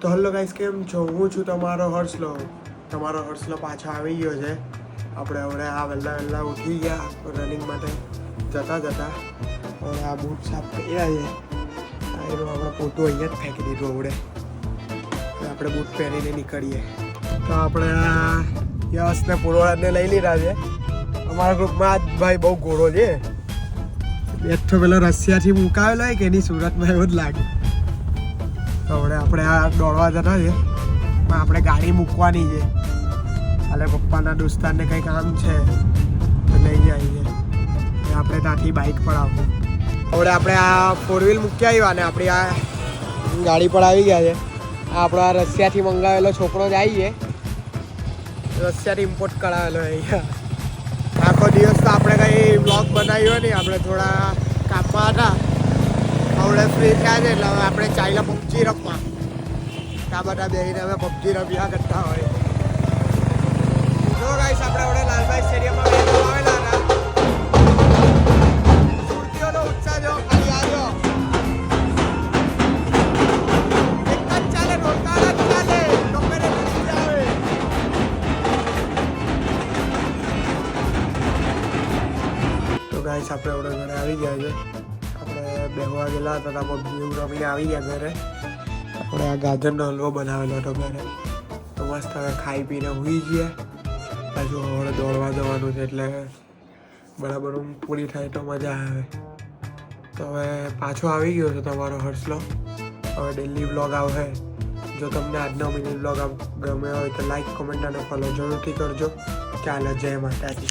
તો hello guys, કેમ છો? હું છું તમારો હર્ષલો. પાછો આવી ગયો છે. આપણે હવે આ વહેલા ઉઠી ગયા રનિંગ માટે જતા હવે આ બૂટ સાફ કર્યા છે. એનો આપણે ફોટો અહીંયા જ ફેંકી દીધો. આપણે બૂટ પહેરીને નીકળીએ. તો આપણે આ યશને પૂર્વરાજને લઈ લીધા છે. અમારા ગ્રુપમાં આજ ભાઈ બહુ ઘોડો છે. બેઠો પેલો રશિયાથી મુકાવેલો હોય કે એની સુરતમાં એવું જ લાગે. હવે આપણે આ દોડવા જતા છે, પણ આપણે ગાડી મૂકવાની છે. એટલે પપ્પાના દોસ્તારને કંઈ કામ છે તો લઈ જાય છે. આપણે ત્યાંથી બાઇક પર આવશું. હવે આપણે આ 4 વ્હીલ મૂકી આવ્યા અને આપણી આ ગાડી પર આવી ગયા છે. આ આપણો આ રશિયાથી મંગાવેલો છોકરો જ આવી છે. રશિયાથી ઇમ્પોર્ટ કરાવેલો અહીંયા. આખો દિવસ તો આપણે કંઈ બ્લોગ બનાવ્યો નહીં, આપણે થોડા કામમાં હતા. હવે ફ્રી થયા છે એટલે હવે આપણે ચાલ્યા પબજી રમવા. આ બધા બેસીને અમે પબજી રમ્યા કરતા હોય. જો ગાઈસ, આપણે હવે લાલભાઈ સ્ટેડિયમમાં આવેલા હતા. સુરતીઓનો ઉત્સાહ જો ખાલી આવ્યો. એક જ ચાલે, રોકાણ જ ચાલે. ગમે તે નીચે આવે. તો ગાઈસ, આપણે હવે ઘરે આવી ગયા છે. બેહવા ગયેલા હતા પબજી રમીને આવી ગયા ઘરે. આપણે આ ગાજરનો હલવો બનાવેલો હતો ઘરે. તો મસ્ત હવે ખાઈ પીને ઊંઘી જઈએ. પાછું હવે દોડવા જવાનું છે એટલે બરાબર ઊંઘ પૂરી થાય તો મજા આવે. તો હવે પાછો આવી ગયો છે તમારો હર્ષલો. હવે ડેલી વ્લોગ આવશે. જો તમને આજનો મિની વ્લોગ ગમે હોય તો લાઈક, કોમેન્ટ અને ફોલો જરૂરથી કરજો. ચાલો, જય માતાજી.